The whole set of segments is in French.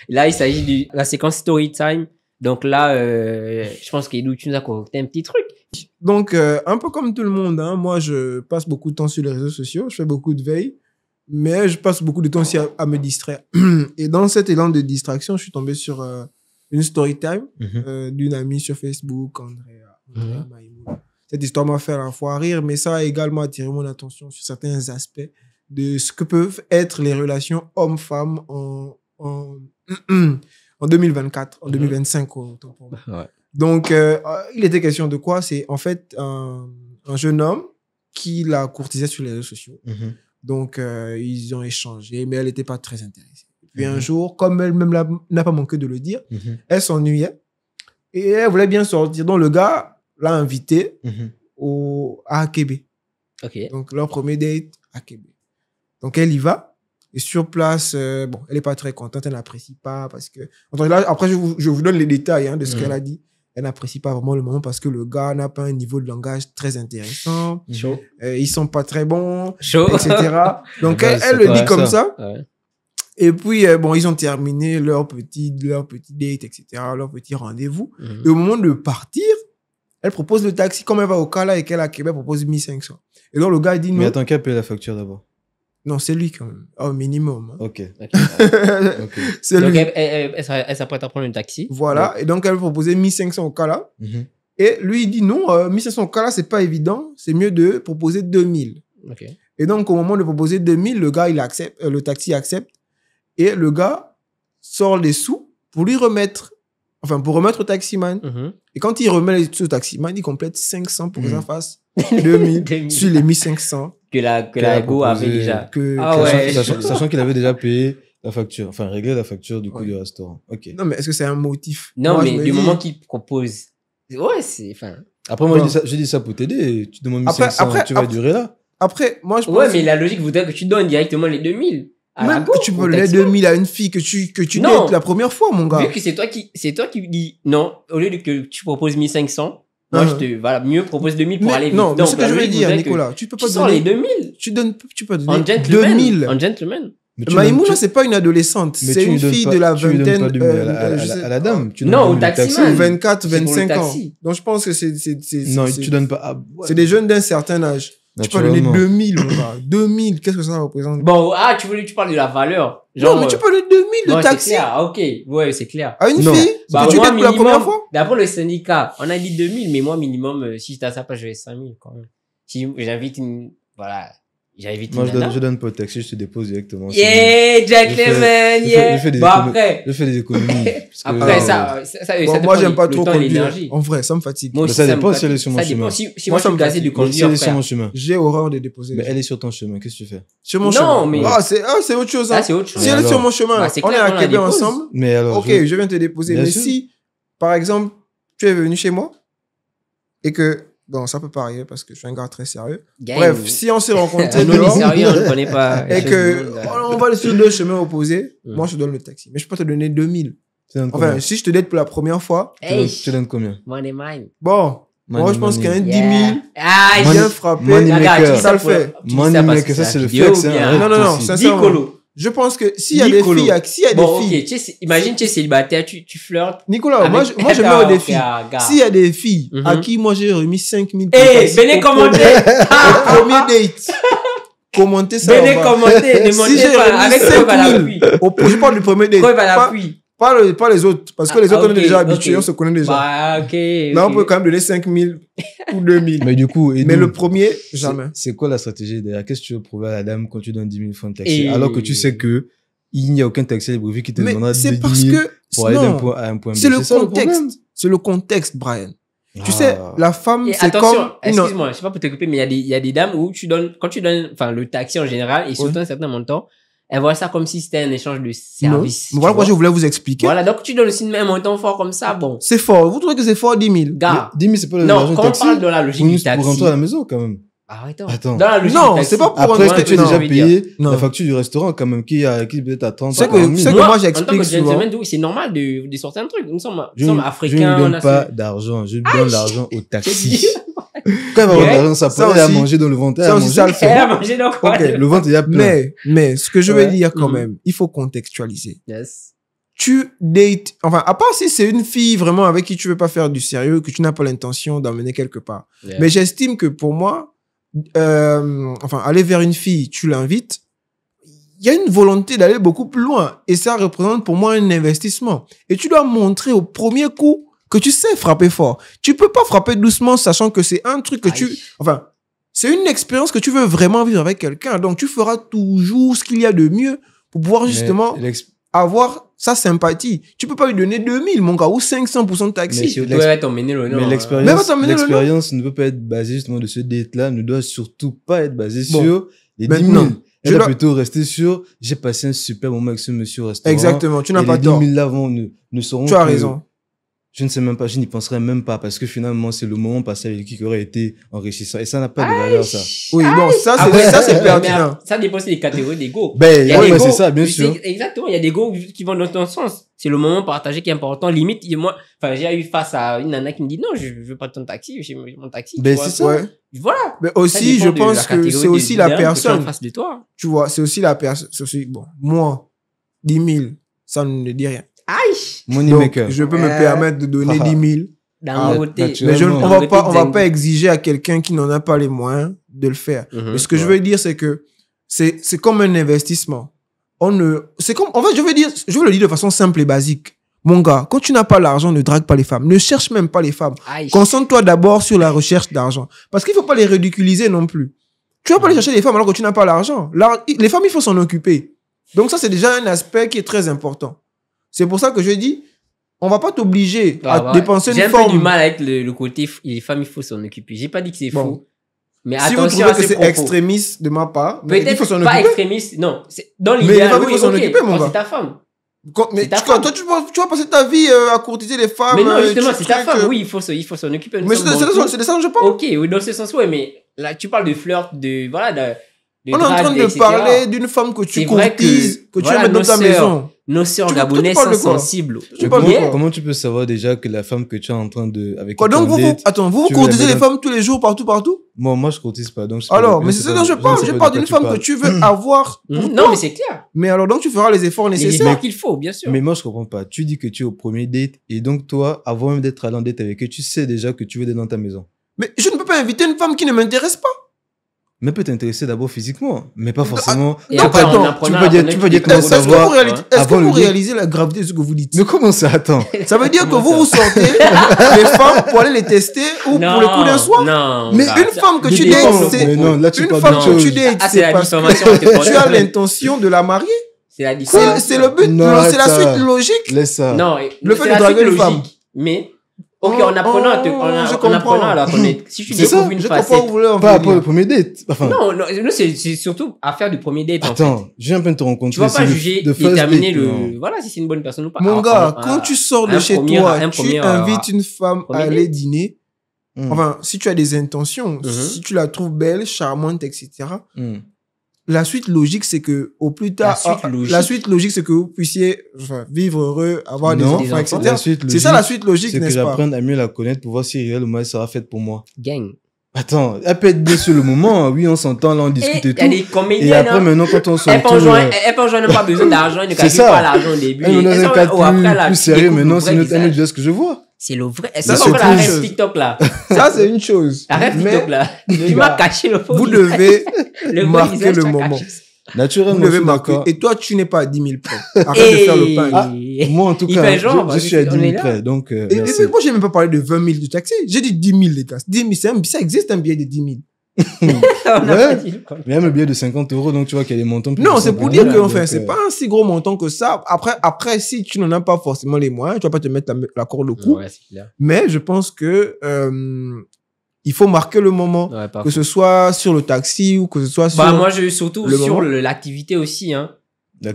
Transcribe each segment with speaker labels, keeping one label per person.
Speaker 1: Là, il s'agit de la séquence story time. Donc là, je pense qu'Edou, tu nous as concocté un petit truc.
Speaker 2: Donc, un peu comme tout le monde, hein, moi, je passe beaucoup de temps sur les réseaux sociaux, je fais beaucoup de veille, mais je passe beaucoup de temps aussi à me distraire. Et dans cet élan de distraction, je suis tombé sur une story time d'une amie sur Facebook, Andrea Maïmou. Cette histoire m'a fait à la fois rire, mais ça a également attiré mon attention sur certains aspects de ce que peuvent être les relations hommes-femmes en 2024, en 2025. Autant pour moi.
Speaker 1: Ouais.
Speaker 2: Donc, il était question de quoi? C'est en fait un jeune homme qui la courtisait sur les réseaux sociaux. Donc, ils ont échangé, mais elle n'était pas très intéressée. Puis un jour, comme elle-même n'a pas manqué de le dire, elle s'ennuyait et elle voulait bien sortir. Donc, le gars l'a invitée à Akebe.
Speaker 1: Ok.
Speaker 2: Donc, leur premier date, Akebe. Donc, elle y va. Et sur place, bon, elle n'est pas très contente, elle n'apprécie pas parce que... Là, après, je vous donne les détails de ce qu'elle a dit. Elle n'apprécie pas vraiment le moment parce que le gars n'a pas un niveau de langage très intéressant.
Speaker 1: Chaud.
Speaker 2: Ils sont pas très bons,
Speaker 1: Chaud.
Speaker 2: etc. Donc, elle le dit comme ça.
Speaker 1: Ouais.
Speaker 2: Et puis, bon, ils ont terminé leur petit date, etc., leur petit rendez-vous. Et au moment de partir, elle propose le taxi. Comme elle va au Kala et qu'elle a Québec, elle propose 1500. Et donc, le gars dit non.
Speaker 3: Mais attends, qu'elle paye la facture d'abord?
Speaker 2: Non, c'est lui quand même. Au minimum. Hein.
Speaker 3: Ok.
Speaker 2: C'est
Speaker 1: donc,
Speaker 2: lui.
Speaker 1: elle s'apprête à prendre un taxi.
Speaker 2: Voilà. Et donc, elle proposait 1500 au Kala. Et lui, il dit non, 1500 au Kala, c'est pas évident. C'est mieux de proposer 2000.
Speaker 1: Ok.
Speaker 2: Et donc, au moment de proposer 2000, le gars, il accepte, le taxi accepte. Et le gars sort les sous pour lui remettre, enfin, pour remettre au taximan. Et quand il remet les sous au taximan, il complète 500 pour que ça fasse 2000 sur les 1500.
Speaker 1: Que la go avait déjà.
Speaker 3: Sachant qu'il avait déjà payé la facture, enfin, réglé la facture du coup du restaurant. Ok.
Speaker 2: Non, mais est-ce que c'est un motif?
Speaker 1: Non, moi, mais du moment qu'il propose. Ouais, c'est. Enfin.
Speaker 3: Après, moi, je dis ça pour t'aider. Tu demandes 1500, tu vas durer là.
Speaker 2: Après, moi, je pense.
Speaker 1: Ouais, mais la logique voudrait que tu donnes directement les 2000.
Speaker 2: Même que tu peux donner 2000 à une fille que tu dates la première fois, mon gars.
Speaker 1: Vu que c'est toi qui dis non, au lieu de que tu proposes 1500, moi, voilà, mieux propose 2000 pour aller vite.
Speaker 2: Non, mais ce que je veux dire, Nicolas, tu peux pas donner.
Speaker 1: les 2000.
Speaker 2: Tu peux donner 2000.
Speaker 1: En gentleman.
Speaker 2: Maïmouna, c'est pas une adolescente. C'est une fille de la vingtaine.
Speaker 3: Tu lui donnes pas à la dame.
Speaker 1: Non, au taximan.
Speaker 2: 24, 25 ans. Donc, je pense que c'est.
Speaker 3: Non, tu donnes pas.
Speaker 2: C'est des jeunes d'un certain âge. Tu peux donner 2000, mon gars. 2000, qu'est-ce que ça représente?
Speaker 1: Bon, tu parles de la valeur.
Speaker 2: Genre, non, mais tu peux donner 2000 de taxi.
Speaker 1: C'est clair, ok. Ouais, c'est clair.
Speaker 2: À une fille? Que tu dates pour la première fois?
Speaker 1: D'après le syndicat, on a dit 2000, mais moi, minimum, si j'étais à sa page, je vais 5000 quand même. Si j'invite voilà.
Speaker 3: Moi, je donne pas au taxi, je te dépose directement.
Speaker 1: Yeah, Jack Lemon, yeah.
Speaker 3: Bon, après. Je fais des économies.
Speaker 1: Après, ça
Speaker 2: moi, j'aime pas trop conduire. En vrai, ça me fatigue.
Speaker 3: Moi, ça dépend si elle est sur mon chemin.
Speaker 1: Si moi, je suis cassé de conduire,
Speaker 3: si elle est sur mon chemin.
Speaker 2: J'ai horreur de déposer.
Speaker 3: Mais elle est sur ton chemin, qu'est-ce que tu fais?
Speaker 2: Sur mon chemin.
Speaker 1: Non, mais.
Speaker 2: C'est autre chose.
Speaker 1: C'est autre chose.
Speaker 2: Si elle est sur mon chemin, on est à Québec ensemble.
Speaker 3: Mais alors.
Speaker 2: Ok, je viens te déposer. Mais si, par exemple, tu es venu chez moi et que. Bon, ça peut pas arriver parce que je suis un gars très sérieux. Bref, si on s'est rencontrés dehors,
Speaker 1: sérieux, on ne connaît pas.
Speaker 2: Et que on va sur deux chemins opposés, moi je te donne le taxi. Mais je peux te donner 2000. Enfin, si je te date pour la première fois,
Speaker 3: tu donnes combien?
Speaker 1: Money mine.
Speaker 2: Bon, moi je pense qu'un 10 000 bien frappé, ça le fait.
Speaker 3: Money maker, ça c'est le flex.
Speaker 2: Non, sincèrement. Je pense que s'il y a des filles,
Speaker 1: bon, ok, imagine tu es célibataire, tu flirtes.
Speaker 2: Nicolas, moi je mets au défi. S'il y a des filles à qui moi j'ai remis 5000
Speaker 1: venez commenter.
Speaker 2: Premier date. Commentez ça.
Speaker 1: Venez commenter,
Speaker 2: si j'ai remis 5000, je parle du premier date. Pas les autres, parce que les autres on est déjà habitués, on se connaît déjà.
Speaker 1: Bah, ok.
Speaker 2: Là, on peut quand même donner 5000 ou 2000.
Speaker 3: Mais du coup,
Speaker 2: mais le premier, jamais.
Speaker 3: C'est quoi la stratégie derrière? Qu'est-ce que tu veux prouver à la dame quand tu donnes 10 000 francs de taxi? Alors que tu sais que il n'y a aucun taxi libre qui te demandera 10 000 pour aller d'un point A à un point B.
Speaker 2: C'est le contexte. C'est le contexte, Brian. Tu sais, la femme, c'est comme...
Speaker 1: Attention, excuse-moi, je sais pas pour te couper, mais il y a des dames où quand tu donnes, enfin, le taxi en général, et surtout un certain montant, elle voit ça comme si c'était un échange de service.
Speaker 2: Voilà pourquoi je voulais vous expliquer.
Speaker 1: Voilà, donc tu donnes aussi un montant fort comme ça, bon.
Speaker 2: C'est fort. Vous trouvez que c'est fort, 10 000?
Speaker 1: Gars.
Speaker 3: 10 000, c'est pas l'argent de taxi.
Speaker 1: Non, quand on parle dans la logique du taxi.
Speaker 3: Pour rentrer à la maison, quand même.
Speaker 1: Attends. Dans la logique du taxi.
Speaker 2: C'est pas pour
Speaker 3: après, est-ce que tu as déjà payé la facture du restaurant, quand même, qui peut-être à 30
Speaker 2: C'est que moi, j'explique souvent.
Speaker 1: C'est normal de sortir un truc. Nous sommes africains.
Speaker 3: Je ne donne pas d'argent. Je donne l'argent au taxi. Quand elle va avoir de l'argent, ça peut aller à manger dans le ventre.
Speaker 2: Ça aussi, ça le fait.
Speaker 1: Elle a mangé dans quoi?
Speaker 3: Le ventre, il y a plein.
Speaker 2: Mais, ce que je veux dire quand même, il faut contextualiser.
Speaker 1: Yes.
Speaker 2: tu dates, enfin, à part si c'est une fille vraiment avec qui tu veux pas faire du sérieux, que tu n'as pas l'intention d'emmener quelque part. Yeah. Mais j'estime que pour moi, aller vers une fille, tu l'invites, il y a une volonté d'aller beaucoup plus loin. Et ça représente pour moi un investissement. Et tu dois montrer au premier coup que tu sais frapper fort. Tu peux pas frapper doucement, sachant que c'est un truc que c'est une expérience que tu veux vraiment vivre avec quelqu'un. Donc, tu feras toujours ce qu'il y a de mieux pour pouvoir justement avoir sa sympathie. Tu peux pas lui donner 2000, mon gars, ou 500% de taxi.
Speaker 3: Mais l'expérience ne peut pas être basée justement de ce date-là, ne doit surtout pas être basée sur les 10 000. Elle doit plutôt rester sur j'ai passé un super moment avec ce monsieur au restaurant.
Speaker 2: Exactement, tu n'as pas tort.
Speaker 3: Les 10 000 là ne seront
Speaker 2: tu as raison.
Speaker 3: Je ne sais même pas, je n'y penserai même pas parce que finalement, c'est le moment passé avec qui aurait été enrichissant. Et ça n'a pas de valeur, ça.
Speaker 2: Oui, bon, ça, c'est pertinent.
Speaker 1: Ça dépend aussi des catégories d'ego.
Speaker 3: C'est ça, bien sûr.
Speaker 1: Exactement, il y a des go qui vont dans ton sens. C'est le moment partagé qui est important. Limite, moi, j'ai eu face à une nana qui me dit non, je veux pas ton taxi, j'ai mon taxi.
Speaker 2: C'est ça. Ouais.
Speaker 1: Voilà.
Speaker 2: Mais aussi, je pense que c'est aussi la personne.
Speaker 1: En face de toi.
Speaker 2: Tu vois, c'est aussi la personne. Bon, moi, 10 000, ça ne dit rien.
Speaker 1: Aïe!
Speaker 2: Donc, je peux me permettre de donner 10 000. Mais on va pas exiger à quelqu'un qui n'en a pas les moyens de le faire. Mais ce que je veux dire, c'est que c'est comme un investissement. C'est comme, en fait, je veux le dire de façon simple et basique. Mon gars, quand tu n'as pas l'argent, ne drague pas les femmes. Ne cherche même pas les femmes. Concentre-toi d'abord sur la recherche d'argent. Parce qu'il faut pas les ridiculiser non plus. Tu vas pas aller chercher les femmes alors que tu n'as pas l'argent. Les femmes, il faut s'en occuper. Donc ça, c'est déjà un aspect qui est très important. C'est pour ça que je dis, on va pas t'obliger à dépenser une forme.
Speaker 1: J'ai un peu du mal avec le côté, les femmes, il faut s'en occuper. J'ai pas dit que c'est faux. Mais
Speaker 2: si vous trouvez que c'est extrémiste de ma part,
Speaker 1: peut-être
Speaker 2: faut s'en
Speaker 1: pas
Speaker 2: occuper.
Speaker 1: Extrémiste, non. Dans l'idéal,
Speaker 2: mais les femmes, il faut s'en occuper, mon gars.
Speaker 1: C'est ta femme.
Speaker 2: Mais toi, tu vas passer ta vie à courtiser les femmes.
Speaker 1: Mais non, justement, c'est ta femme. Oui, il faut s'en occuper.
Speaker 2: Mais c'est de ça que je parle.
Speaker 1: Ok, oui, dans ce sens, ouais, mais là, tu parles de flirt, voilà,
Speaker 2: on est en train de parler d'une femme que tu courtises, que tu vas mettre dans ta maison.
Speaker 1: Nos sœurs gabonaises sont sensibles.
Speaker 3: Comment tu peux savoir déjà que la femme que tu es en train de... Avec
Speaker 2: quoi, donc vous courtisez les femmes tous les jours, partout?
Speaker 3: Moi, je courtise pas. Donc
Speaker 2: alors, mais c'est ça dont je parle. Je parle d'une femme que tu veux avoir.
Speaker 1: Non, mais c'est clair.
Speaker 2: Mais alors, donc, tu feras les efforts nécessaires.
Speaker 1: Les qu'il faut, bien sûr.
Speaker 3: Mais moi, je comprends pas. Tu dis que tu es au premier date et donc toi, avant même d'être allé en date avec eux, tu sais déjà que tu veux être dans ta maison.
Speaker 2: Mais je ne peux pas inviter une femme qui ne m'intéresse pas.
Speaker 3: Mais peut t'intéresser d'abord physiquement, mais pas forcément.
Speaker 1: Et après,
Speaker 3: tu peux dire comment savoir.
Speaker 2: Est-ce que vous réalisez la gravité de ce que vous dites?
Speaker 3: Mais comment ça? Attends.
Speaker 2: Ça veut dire que vous sortez les femmes pour aller les tester ou pour le coup d'un soir?
Speaker 1: Non.
Speaker 2: Mais une femme que tu dates, c'est une femme que tu dates, c'est parce que tu as l'intention de la marier.
Speaker 1: C'est la diffamation.
Speaker 2: C'est le but. C'est la suite logique.
Speaker 3: Laisse ça.
Speaker 1: Non.
Speaker 2: Le fait de draguer les femmes.
Speaker 1: Mais ok, en apprenant à la connaître. Si tu découvres une facette.
Speaker 3: Pas pour le premier date.
Speaker 1: Enfin. Non, c'est surtout à faire du premier date.
Speaker 3: Attends, je viens à peine te rencontrer.
Speaker 1: Tu vas pas juger, déterminer voilà, si c'est une bonne personne ou pas.
Speaker 2: Mon gars, quand tu sors de chez toi, tu invites une femme à aller dîner. Enfin, si tu as des intentions, si tu la trouves belle, charmante, etc. La suite logique, c'est que, au plus tard, la suite logique, c'est que vous puissiez vivre heureux, avoir des enfants, etc. C'est ça la suite logique, n'est-ce pas?
Speaker 3: C'est que j'apprenne à mieux la connaître pour voir si réellement elle sera faite pour moi.
Speaker 1: Gang.
Speaker 3: Attends, elle peut être bien sur le moment. Oui, on s'entend, là, on discute et tout.
Speaker 1: Elle est comédienne.
Speaker 3: Et après, maintenant, quand on s'entend.
Speaker 1: Elle peut n'a pas besoin d'argent, elle ne calcule pas l'argent au début.
Speaker 3: Elle est dans un cadre plus sérieux, maintenant, c'est notre année de ce que je vois.
Speaker 1: C'est le vrai. C'est encore la rêve TikTok là.
Speaker 2: Ça, c'est une chose.
Speaker 1: La rêve TikTok là. Tu m'as caché le faux.
Speaker 2: Vous devez marquer le moment.
Speaker 3: Naturellement.
Speaker 2: Vous devez marquer. Et toi, tu n'es pas à 10 000 près. Arrête de faire le pain.
Speaker 3: Moi, en tout cas, je suis à 10 000 près. Donc, merci.
Speaker 2: Moi, j'ai même pas parlé de 20 000 de taxi. J'ai dit 10 000, les gars. 10 000, ça existe un billet de 10 000.
Speaker 3: Mais même le billet de 50 €, donc tu vois qu'il y a des montants plus.
Speaker 2: Non, c'est pour dire que, enfin, c'est pas un si gros montant que ça. Après, si tu n'en as pas forcément les moyens, tu vas pas te mettre la corde au cou.
Speaker 1: Ouais, c'est clair.
Speaker 2: Mais je pense que, il faut marquer le moment. Ouais, que ce soit sur le taxi ou que ce soit sur.
Speaker 1: Moi, surtout sur l'activité aussi, hein.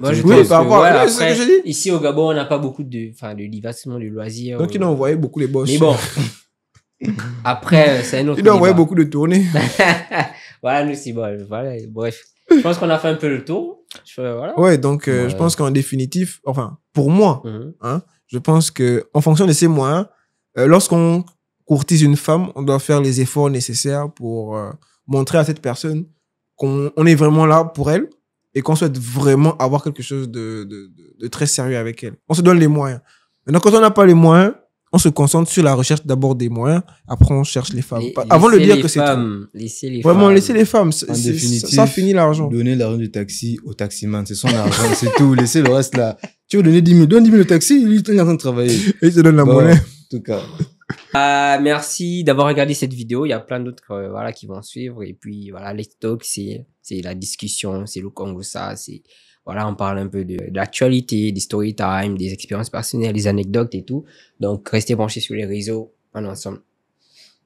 Speaker 2: Moi, je trouve que c'est ce que je dis.
Speaker 1: Ici, au Gabon, on n'a pas beaucoup de divertissement, de loisirs.
Speaker 2: Donc, ils ont envoyé beaucoup les boss.
Speaker 1: Mais bon. Après, c'est un autre.
Speaker 2: Il doit envoyer beaucoup de tournées.
Speaker 1: Voilà, nous, c'est bon. Voilà, bref. Je pense qu'on a fait un peu le tour. Voilà.
Speaker 2: Ouais, donc, je pense qu'en définitive, enfin, pour moi, hein, je pense que, en fonction de ces moyens, lorsqu'on courtise une femme, on doit faire les efforts nécessaires pour montrer à cette personne qu'on est vraiment là pour elle et qu'on souhaite vraiment avoir quelque chose de très sérieux avec elle. On se donne les moyens. Maintenant, quand on n'a pas les moyens, on se concentre sur la recherche d'abord des moyens, après on cherche les femmes. Avant de dire que c'est vraiment laisser les femmes.
Speaker 3: En définitive,
Speaker 2: ça finit l'argent.
Speaker 3: Donner l'argent du taxi au taximan, c'est son argent, c'est tout. Laissez le reste là. Tu veux donner 10 000, donne 10 000 au taxi, il est en train de travailler.
Speaker 2: Et il te donne la monnaie.
Speaker 3: En tout cas.
Speaker 1: Merci d'avoir regardé cette vidéo. Il y a plein d'autres voilà, qui vont suivre. Et puis, voilà, les talks, c'est la discussion, c'est le Congo, ça. Voilà, on parle un peu de l'actualité, des story time, des expériences personnelles, des anecdotes et tout. Donc, restez branchés sur les réseaux. On est ensemble.